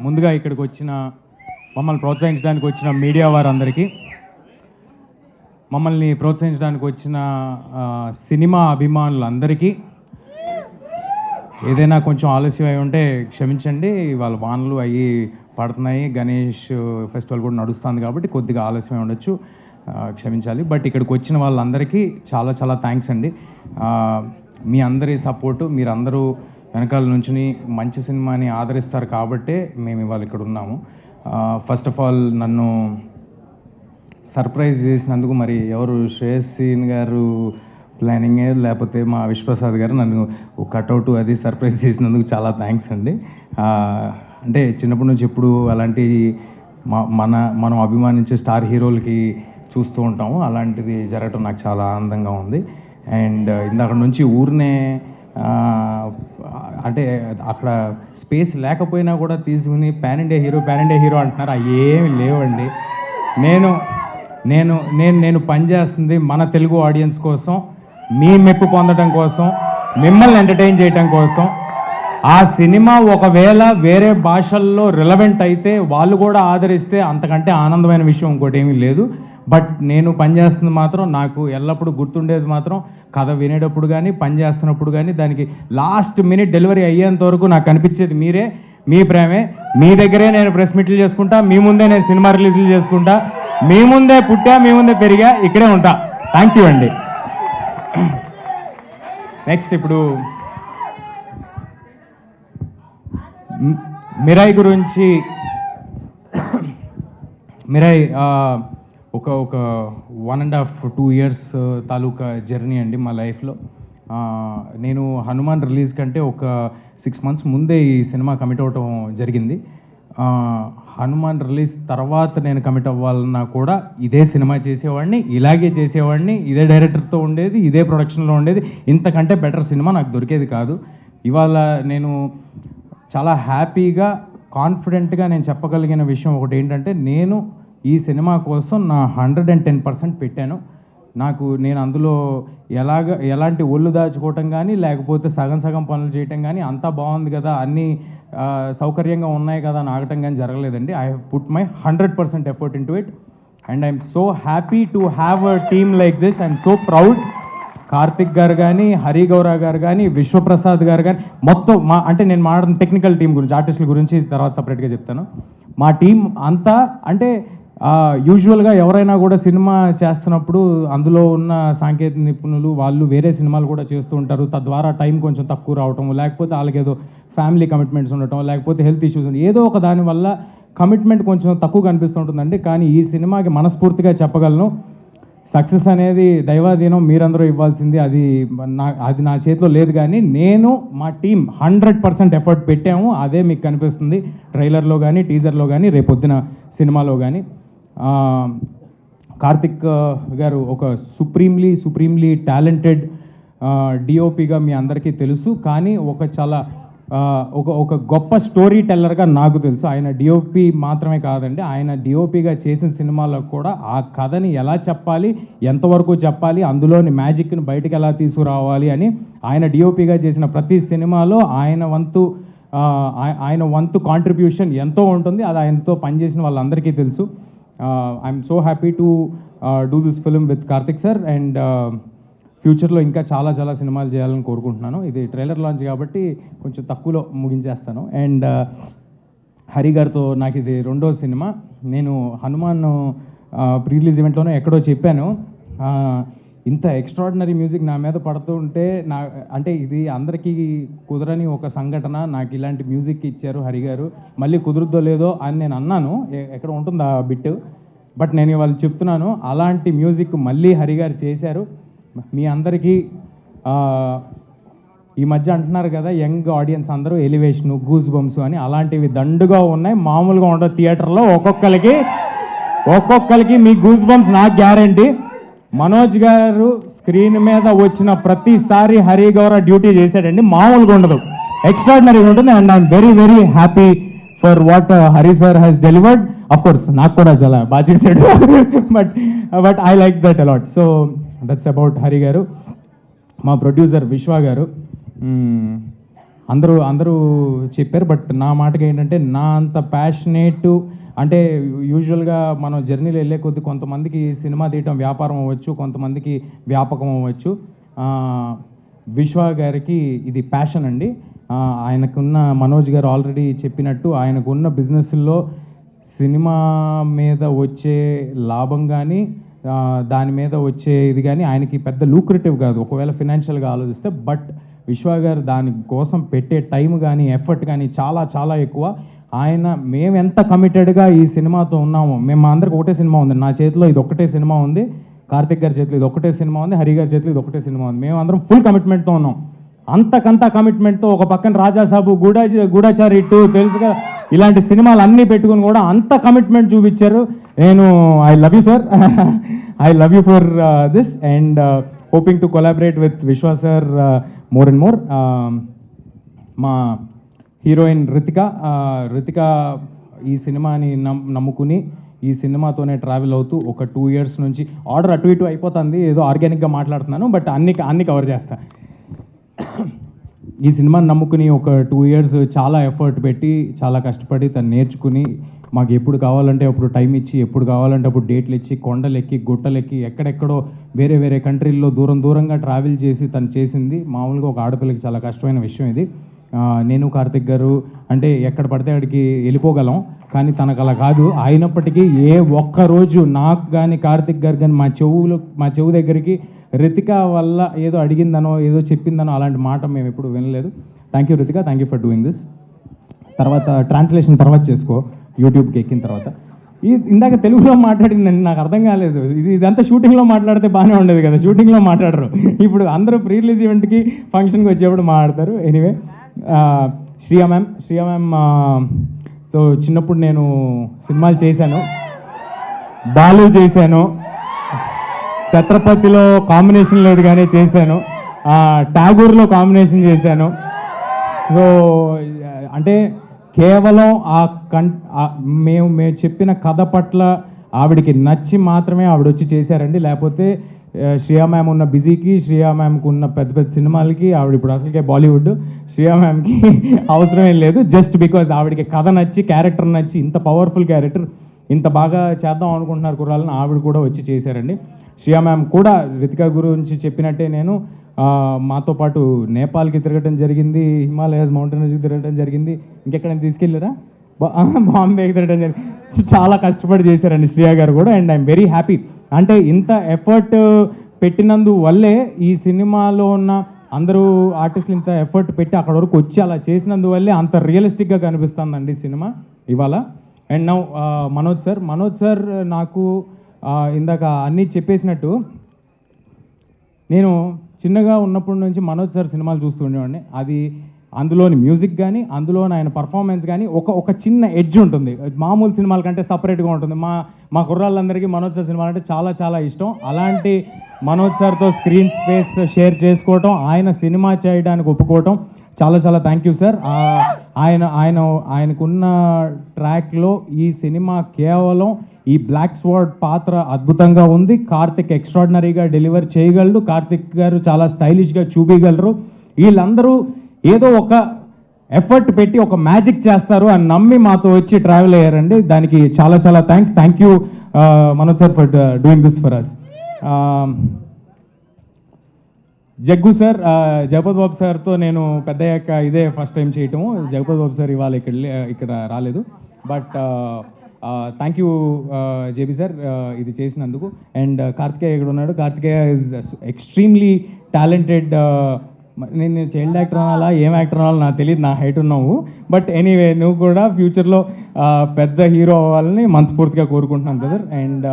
ముందుగా ఇక్కడికి వచ్చిన మమ్మల్ని ప్రోత్సహించడానికి వచ్చిన మీడియా వారందరికీ, మమ్మల్ని ప్రోత్సహించడానికి వచ్చిన సినిమా అభిమానులందరికీ, ఏదైనా కొంచెం ఆలస్యం అయి ఉంటే క్షమించండి. వాళ్ళ వానలు అవి పడుతున్నాయి, గణేష్ ఫెస్టివల్ కూడా నడుస్తుంది కాబట్టి కొద్దిగా ఆలస్యం ఉండొచ్చు, క్షమించాలి. బట్ ఇక్కడికి వచ్చిన వాళ్ళందరికీ చాలా చాలా థ్యాంక్స్ అండి. మీ అందరి సపోర్టు, మీరందరూ వెనకాల నుంచి మంచి సినిమాని ఆదరిస్తారు కాబట్టే మేము ఇవాళ ఇక్కడ ఉన్నాము. ఫస్ట్ ఆఫ్ ఆల్ నన్ను సర్ప్రైజ్ చేసినందుకు మరి ఎవరు, శ్రేయస్సీన్ గారు ప్లానింగే లేకపోతే మా విశ్వప్రసాద్ గారు నన్ను కట్అవుట్ అది సర్ప్రైజ్ చేసినందుకు చాలా థ్యాంక్స్ అండి. అంటే చిన్నప్పటి నుంచి ఎప్పుడు అలాంటి మనం అభిమానించే స్టార్ హీరోలకి చూస్తూ ఉంటాము, అలాంటిది జరగటం నాకు చాలా ఆనందంగా ఉంది. అండ్ ఇందాక నుంచి ఊరినే అంటే అక్కడ స్పేస్ లేకపోయినా కూడా తీసుకుని పాన్ ఇండియా హీరో అంటున్నారు. అవి ఏమి లేవండి. నేను పనిచేస్తుంది మన తెలుగు ఆడియన్స్ కోసం, మీ మెప్పు పొందడం కోసం, మిమ్మల్ని ఎంటర్టైన్ చేయడం కోసం. ఆ సినిమా ఒకవేళ వేరే భాషల్లో రిలవెంట్ అయితే, వాళ్ళు కూడా ఆదరిస్తే అంతకంటే ఆనందమైన విషయం ఇంకోటి ఏమీ లేదు. బట్ నేను పనిచేస్తుంది మాత్రం నాకు ఎల్లప్పుడూ గుర్తుండేది మాత్రం కథ వినేటప్పుడు కానీ, పని చేస్తున్నప్పుడు కానీ, దానికి లాస్ట్ మినిట్ డెలివరీ అయ్యేంత వరకు నాకు అనిపించేది మీరే, మీ ప్రేమే. మీ దగ్గరే నేను ప్రెస్ మీట్లు చేసుకుంటా, మీ ముందే నేను సినిమా రిలీజులు చేసుకుంటా, మీ ముందే పుట్టా, మీ ముందే పెరిగా, ఇక్కడే ఉంటా. థ్యాంక్ యూ అండి. నెక్స్ట్ ఇప్పుడు మిరాయి గురించి. మిరాయి ఒక 1.5-2 years తాలూకా జర్నీ అండి మా లైఫ్లో. నేను హనుమాన్ రిలీజ్ కంటే ఒక 6 months ముందే ఈ సినిమా కమిట్ అవ్వటం జరిగింది. హనుమాన్ రిలీజ్ తర్వాత నేను కమిట్ అవ్వాలన్నా కూడా ఇదే సినిమా చేసేవాడిని, ఇలాగే చేసేవాడిని, ఇదే డైరెక్టర్తో ఉండేది, ఇదే ప్రొడక్షన్లో ఉండేది. ఇంతకంటే బెటర్ సినిమా నాకు దొరికేది కాదు. ఇవాళ నేను చాలా హ్యాపీగా, కాన్ఫిడెంట్గా నేను చెప్పగలిగిన విషయం ఒకటి ఏంటంటే, నేను ఈ సినిమా కోసం నా 110% పెట్టాను. నేను అందులో ఎలాంటి ఒళ్ళు దాచుకోవటం కానీ, లేకపోతే సగం పనులు చేయటం కానీ, అంతా బాగుంది కదా, అన్నీ సౌకర్యంగా ఉన్నాయి కదా అని ఆగటం కానీ జరగలేదండి. I have put my 100% effort into it and I'm so happy to have a team like this. I'm so proud. Karthik garu కానీ, హరి గౌర గారు కానీ, విశ్వప్రసాద్ గారు కానీ, మొత్తం అంటే నేను మాట్లాడుతున్న టెక్నికల్ టీం గురించి, ఆర్టిస్టుల గురించి తర్వాత సపరేట్గా చెప్తాను. మా టీం అంతా అంటే యూజువల్గా ఎవరైనా కూడా సినిమా చేస్తున్నప్పుడు అందులో ఉన్న సాంకేతిక నిపుణులు వాళ్ళు వేరే సినిమాలు కూడా చేస్తూ ఉంటారు. తద్వారా టైం కొంచెం తక్కువ రావటం, లేకపోతే వాళ్ళకి ఏదో ఫ్యామిలీ కమిట్మెంట్స్ ఉండటం, లేకపోతే హెల్త్ ఇష్యూస్ ఏదో ఒక దానివల్ల కమిట్మెంట్ కొంచెం తక్కువ కనిపిస్తుంటుందండి. కానీ ఈ సినిమాకి మనస్ఫూర్తిగా చెప్పగలను, సక్సెస్ అనేది దైవాధీనం, మీరందరూ ఇవ్వాల్సింది. అది నా చేతిలో లేదు. కానీ మా టీం 100% ఎఫర్ట్ పెట్టాము. అదే మీకు కనిపిస్తుంది ట్రైలర్లో కానీ, టీజర్లో కానీ, రేపొద్దున సినిమాలో కానీ. కార్తిక్ గారు ఒక సుప్రీంలీ టాలెంటెడ్ డిఓపిగా మీ అందరికీ తెలుసు. కానీ ఒక గొప్ప స్టోరీ టెల్లర్గా నాకు తెలుసు. ఆయన డిఓపి మాత్రమే కాదండి, ఆయన డిఓపిగా చేసిన సినిమాలకు కూడా ఆ కథని ఎలా చెప్పాలి, ఎంతవరకు చెప్పాలి, అందులోని మ్యాజిక్ని బయటకు ఎలా తీసుకురావాలి అని ఆయన డిఓపిగా చేసిన ప్రతి సినిమాలో ఆయన వంతు కాంట్రిబ్యూషన్ ఎంతో ఉంటుంది. అది ఆయనతో పనిచేసిన వాళ్ళందరికీ తెలుసు. I'm so happy to do this film with Karthik sir. And ఫ్యూచర్లో ఇంకా చాలా చాలా సినిమాలు చేయాలని కోరుకుంటున్నాను. ఇది ట్రైలర్ లాంచ్ కాబట్టి కొంచెం తక్కువలో ముగించేస్తాను. అండ్ హరి గారితో నాకు ఇది 2వ సినిమా. నేను హనుమాన్ ప్రీ రిలీజ్ ఈవెంట్లోనే ఎక్కడో చెప్పాను, ఇంత ఎక్స్ట్రాడినరీ మ్యూజిక్ నా మీద పడుతూ ఉంటే అంటే ఇది అందరికీ కుదరని ఒక సంఘటన. నాకు ఇలాంటి మ్యూజిక్ ఇచ్చారు హరి గారు, మళ్ళీ కుదురుద్దో లేదో అని నేను అన్నాను, ఎక్కడ ఉంటుంది ఆ బిట్. బట్ నేను ఇవాళ చెప్తున్నాను, అలాంటి మ్యూజిక్ మళ్ళీ హరి గారు చేశారు. మీ అందరికీ ఈ మధ్య అంటున్నారు కదా యంగ్ ఆడియన్స్ అందరూ ఎలివేషను, గూస్ బంప్స్ అని, అలాంటివి దండుగా ఉన్నాయి. మామూలుగా ఉండదు. థియేటర్లో ఒక్కొక్కరికి మీ గూస్ బంప్స్ నాకు గ్యారంటీ. మనోజ్ గారు స్క్రీన్ మీద వచ్చిన ప్రతిసారి హరి గౌర డ్యూటీ చేశాడండి, మామూలుగా ఉండదు, ఎక్స్ట్రాడినరీగా ఉంటుంది. And I'm very very happy for what Hari sir has delivered. Of course నాకు కూడా చాలా బాగా చేశాడు, but I like that a lot. So that's about Hari గారు. మా ప్రొడ్యూసర్ విశ్వ గారు అందరూ అందరూ చెప్పారు. బట్ నా మాటకి ఏంటంటే నా అంత ప్యాషనేట్ అంటే యూజువల్గా మనం జర్నీలో వెళ్ళే కొద్దీ కొంతమందికి సినిమా తీయటం వ్యాపారం అవ్వచ్చు, కొంతమందికి వ్యాపకం అవ్వచ్చు. ఆ, విశ్వ గారికి ఇది ప్యాషన్ అండి. ఆయనకున్న మనోజ్ గారు ఆల్రెడీ చెప్పినట్టు ఆయనకున్న బిజినెస్లో సినిమా మీద వచ్చే లాభం కానీ దాని మీద వచ్చే ఇది కానీ ఆయనకి పెద్ద లూక్రేటివ్ కాదు ఒకవేళ ఫినాన్షియల్గా ఆలోచిస్తే. బట్ విశ్వ గారు దానికోసం పెట్టే టైం కానీ ఎఫర్ట్ కానీ చాలా చాలా ఎక్కువ. మేము ఎంత కమిటెడ్గా ఈ సినిమాతో ఉన్నామో, మేము అందరికి ఒకటే సినిమా ఉంది, నా చేతిలో ఇది ఒకటే సినిమా ఉంది, కార్తిక్ గారి చేతిలో ఇది ఒకటే సినిమా ఉంది, హరి గారి చేతిలో ఇది ఒకటే సినిమా ఉంది. మేము అందరం ఫుల్ కమిట్మెంట్తో ఉన్నాం. అంతకంతా కమిట్మెంట్తో ఒక పక్కన రాజాసాబు, గూఢాచారి 2 తెలుసుగా, ఇలాంటి సినిమాలు అన్నీ పెట్టుకుని కూడా అంత కమిట్మెంట్ చూపించారు. నేను I love you sir, I love you for this and hoping to collaborate with విశ్వ సార్ మోర్ అండ్ మోర్. మా హీరోయిన్ రితిక ఈ సినిమాని నమ్ముకుని ఈ సినిమాతోనే ట్రావెల్ అవుతూ ఒక 2 years నుంచి ఆర్డర్ అటు ఇటు అయిపోతుంది, ఏదో ఆర్గానిక్గా మాట్లాడుతున్నాను బట్ అన్ని కవర్ చేస్తా. ఈ సినిమాని నమ్ముకుని ఒక 2 years చాలా ఎఫర్ట్ పెట్టి చాలా కష్టపడి తను నేర్చుకుని మాకు ఎప్పుడు కావాలంటే అప్పుడు టైం ఇచ్చి, ఎప్పుడు కావాలంటే అప్పుడు డేట్లు ఇచ్చి, కొండలెక్కి గుట్టలెక్కి ఎక్కడెక్కడో వేరే కంట్రీల్లో దూరంగా ట్రావెల్ చేసి తను చేసింది. మామూలుగా ఒక ఆడపిల్లకి చాలా కష్టమైన విషయం ఇది. నేను కార్తిక్ గారు అంటే ఎక్కడ పడితే అక్కడికి వెళ్ళిపోగలం, కానీ తనకు అలా కాదు. అయినప్పటికీ ఏ ఒక్కరోజు నాకు కానీ కార్తిక్ గారు కానీ మా చెవు దగ్గరికి రితిక వల్ల ఏదో అడిగిందనో ఏదో చెప్పిందనో అలాంటి మాట మేము ఎప్పుడు వినలేదు. Thank you Ritika, thank you for doing this. తర్వాత ట్రాన్స్లేషన్ తర్వాత చేసుకో, యూట్యూబ్కి ఎక్కిన తర్వాత. ఇందాక తెలుగులో మాట్లాడిందండి, నాకు అర్థం కాలేదు. ఇదంతా షూటింగ్లో మాట్లాడితే బాగానే ఉండేది కదా, షూటింగ్లో మాట్లాడరు. ఇప్పుడు అందరూ ప్రీ రిలీజ్ ఈవెంట్కి ఫంక్షన్కి వచ్చేప్పుడు మాట్లాడతారు. ఎనీవే, శ్రియా మ్యామ్తో చిన్నప్పుడు నేను సినిమాలు చేశాను, బాలు చేశాను, ఛత్రపతిలో కాంబినేషన్ లేదు కానీ చేశాను, ఠాగూర్లో కాంబినేషన్ చేశాను. సో అంటే కేవలం మేము చెప్పిన కథ పట్ల ఆవిడికి నచ్చి మాత్రమే ఆవిడ వచ్చి చేశారండి. లేకపోతే శ్రియా మ్యామ్ ఉన్న బిజీకి, శ్రియా మ్యామ్కి ఉన్న పెద్ద సినిమాలకి, ఆవిడ ఇప్పుడు అసలుకే బాలీవుడ్, శ్రియా మ్యామ్కి అవసరమేం లేదు. జస్ట్ బికాజ్ ఆవిడకి కథ నచ్చి, క్యారెక్టర్ నచ్చి, ఇంత పవర్ఫుల్ క్యారెక్టర్ ఇంత బాగా చేద్దాం అనుకుంటున్నారు కుర్రాలని, ఆవిడ కూడా వచ్చి చేశారండి. శ్రియా మ్యామ్ కూడా రితిక గురించి చెప్పినట్టే నేను మాతో పాటు నేపాల్కి తిరగడం జరిగింది, హిమాలయాస్ మౌంటైన్స్కి తిరగడం జరిగింది, ఇంకెక్కడైనా తీసుకెళ్ళారా, బాంబేకి తిరగడం జరిగింది. సో చాలా కష్టపడి చేశారండి శ్రియా గారు కూడా. And I'm very happy. అంటే ఇంత ఎఫర్ట్ పెట్టినందు వల్లే ఈ సినిమాలో ఉన్న అందరూ ఆర్టిస్టులు ఇంత ఎఫర్ట్ పెట్టి అక్కడ వరకు వచ్చి అలా చేసినందువల్లే అంత రియలిస్టిక్గా కనిపిస్తుందండి సినిమా ఇవాళ. అండ్ నౌ మనోజ్ సార్ నాకు ఇందాక అన్నీ చెప్పేసినట్టు నేను చిన్నగా ఉన్నప్పటి నుంచి మనోజ్ సార్ సినిమాలు చూస్తూ ఉండేవాడిని. అది అందులోని మ్యూజిక్ కానీ, అందులోని ఆయన పర్ఫార్మెన్స్ కానీ ఒక చిన్న ఎడ్జ్ ఉంటుంది, మామూలు సినిమాల కంటే సపరేట్గా ఉంటుంది. మా కుర్రాళ్ళందరికీ మనోజ్ సార్ సినిమాలు అంటే చాలా చాలా ఇష్టం. అలాంటి మనోజ్ సార్తో స్క్రీన్ స్పేస్ షేర్ చేసుకోవటం, ఆయన సినిమా చేయడానికి ఒప్పుకోవటం చాలా చాలా థ్యాంక్ యూ సార్. ఆయనకున్న ట్రాక్లో ఈ సినిమా కేవలం ఈ బ్లాక్ స్వార్డ్ పాత్ర అద్భుతంగా ఉంది. కార్తిక్ ఎక్స్ట్రాడినరీగా డెలివర్ చేయగలరు, కార్తిక్ గారు చాలా స్టైలిష్గా చూపించగలరు. వీళ్ళందరూ ఏదో ఒక ఎఫర్ట్ పెట్టి ఒక మ్యాజిక్ చేస్తారు అని నమ్మి మాతో వచ్చి ట్రావెల్ అయ్యారండి. దానికి చాలా చాలా thank you Manoj sir for doing this for us. Jaggu sir, Jagapati Babu సార్తో నేను పెద్దయ్యాక ఇదే ఫస్ట్ టైం చేయటము. జగపతి బాబు సార్ ఇవాళ ఇక్కడ రాలేదు. But thank you JB sir ఇది చేసినందుకు. అండ్ కార్తికేయ ఇక్కడ ఉన్నాడు. Karthikeya is extremely talented. నేను చైల్డ్ యాక్టర్ అనాలా ఏం యాక్టర్ అనాలో నాకు తెలియదు, నా హైట్ ఉన్నావు. బట్ ఎనీవే, నువ్వు కూడా ఫ్యూచర్లో పెద్ద హీరో అవ్వాలని మనస్ఫూర్తిగా కోరుకుంటున్నాను బ్రదర్. అండ్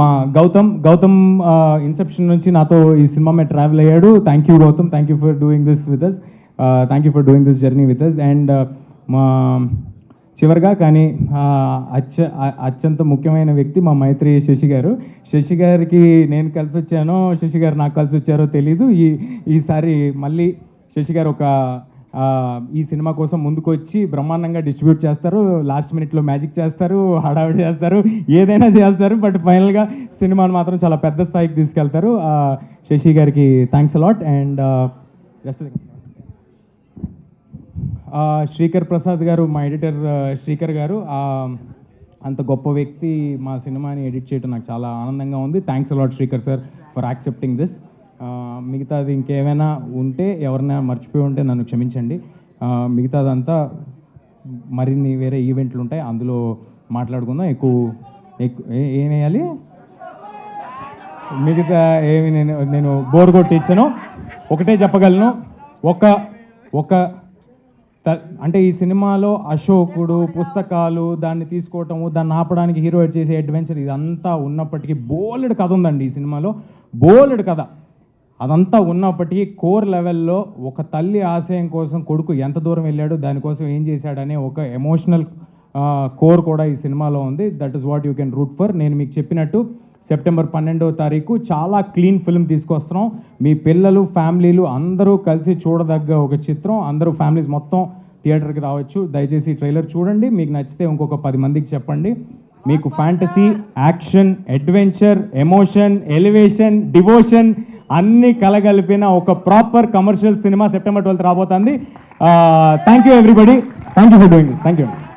మా గౌతమ్ ఇన్సెప్షన్ నుంచి నాతో ఈ సినిమా మీద ట్రావెల్ అయ్యాడు. Thank you Gautam, thank you for doing this with us, thank you for doing this journey with us. And మా చివరిగా కానీ అత్యంత ముఖ్యమైన వ్యక్తి మా మైత్రి శశి గారు. శశి గారికి నేను కలిసి వచ్చానో, శశి గారు నాకు కలిసి వచ్చారో తెలీదు. ఈసారి మళ్ళీ శశి గారు ఈ సినిమా కోసం ముందుకు వచ్చి బ్రహ్మాండంగా డిస్ట్రిబ్యూట్ చేస్తారు, లాస్ట్ మినిట్లో మ్యాజిక్ చేస్తారు, హడావిడి చేస్తారు, ఏదైనా చేస్తారు. బట్ ఫైనల్గా సినిమాను మాత్రం చాలా పెద్ద స్థాయికి తీసుకెళ్తారు. శశి గారికి thanks a lot. And just Srikar Prasad గారు, మా ఎడిటర్ శ్రీకర్ గారు, అంత గొప్ప వ్యక్తి మా సినిమాని ఎడిట్ చేయడం నాకు చాలా ఆనందంగా ఉంది. Thanks a lot Srikar sir for accepting this. మిగతాది ఇంకేమైనా ఉంటే, ఎవరైనా మర్చిపోయి ఉంటే నన్ను క్షమించండి. మిగతాదంతా మరిన్ని వేరే ఈవెంట్లు ఉంటాయి, అందులో మాట్లాడుకుందాం. ఏం వేయాలి, మిగతా ఏమి నేను బోర్ కొట్టించాను. ఒకటే చెప్పగలను, ఒక అంటే ఈ సినిమాలో అశోకుడు, పుస్తకాలు, దాన్ని తీసుకోవటము, దాన్ని ఆపడానికి హీరో చేసే అడ్వెంచర్, ఇదంతా ఉన్నప్పటికీ బోలెడు కథ ఉందండి ఈ సినిమాలో, బోలెడు కథ. అదంతా ఉన్నప్పటికీ కోర్ లెవెల్లో ఒక తల్లి ఆశయం కోసం కొడుకు ఎంత దూరం వెళ్ళాడు, దానికోసం ఏం చేశాడనే ఒక ఎమోషనల్ కోర్ కూడా ఈ సినిమాలో ఉంది. That is what you can root for. నేను మీకు చెప్పినట్టు సెప్టెంబర్ 12వ తారీఖు చాలా క్లీన్ ఫిల్మ్ తీసుకొస్తున్నాం. మీ పిల్లలు, ఫ్యామిలీలు అందరూ కలిసి చూడదగ్గ ఒక చిత్రం. అందరూ ఫ్యామిలీస్ మొత్తం థియేటర్కి రావచ్చు. దయచేసి ట్రైలర్ చూడండి, మీకు నచ్చితే ఇంకొక 10 మందికి చెప్పండి. మీకు fantasy, action, adventure, emotion, elevation, devotion అన్నీ కలగలిపిన ఒక proper commercial cinema September 12th రాబోతుంది. Thank you everybody, thank you for doing this. Thank you.